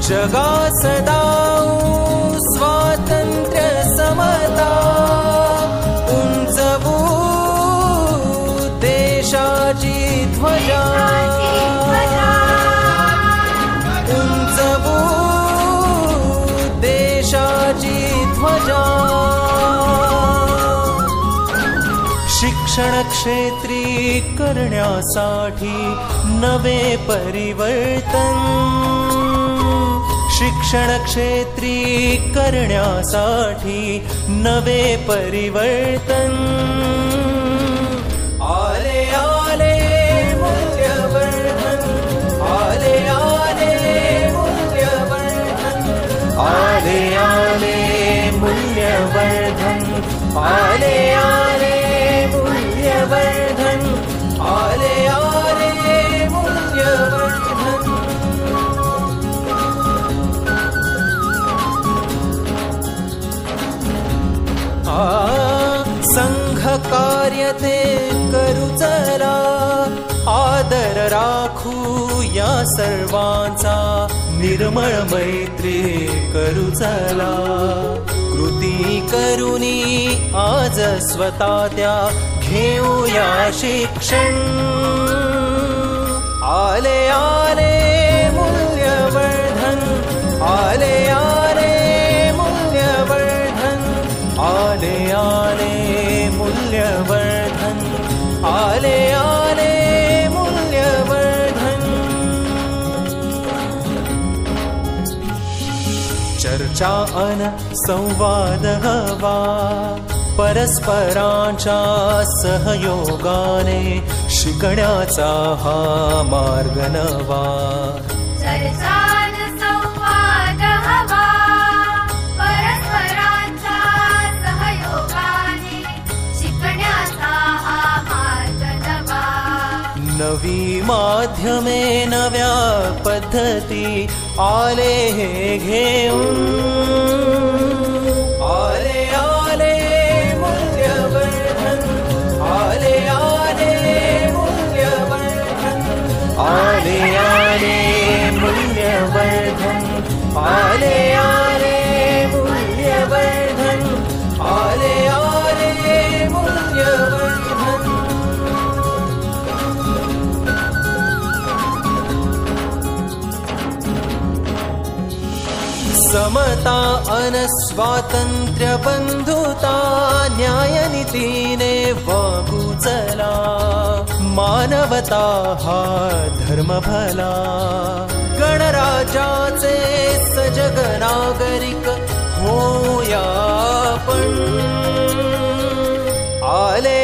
जगा सदा स्वातंत्र्य समता उंचवू देशाची ध्वजा उंचवू देशाची ध्वजा शिक्षण क्षेत्री करण्यासाठी नवे परिवर्तन शिक्षण क्षेत्री करण्यासाठी नवे परिवर्तन आले आले मूल्यवर्धन आले आले मूल्यवर्धन आले आले मूल्यवर्धन आले आले मूल्यवर्धन आले आले मूल्यवर्धन संघ कार्य ते करू चला आदर राखू या सर्वांचा निर्मळ मैत्री करू चला कृती करूनी आज स्वतः त्या घेऊया शिक्षण आले आले मूल्यवर्धन आले आले मूल्यवर्धन आले आले मूल्यवर्धन आले आले मूल्यवर्धन चर्चा अन संवाद हवा परस्परांच्या सहयोगाने शिकण्याचा हा मार्ग नवा चर्चा अन संवाद हवा परस्परांच्या सहयोगाने शिकण्याचा हा मार्ग नवा नवी माध्यमे नव्या पद्धती आले हे घेऊन आले आले मूल्यवर्धन आले आले मूल्यवर्धन आले आले मूल्यवर्धन आले आले मूल्यवर्धन आले आले मूल्यवर्धन समता अन स्वातंत्र्य बंधुता न्यायनीतीने वागू चला मानवता हा धर्म भला गणराज्याचे सजग नागरिक होया पण आले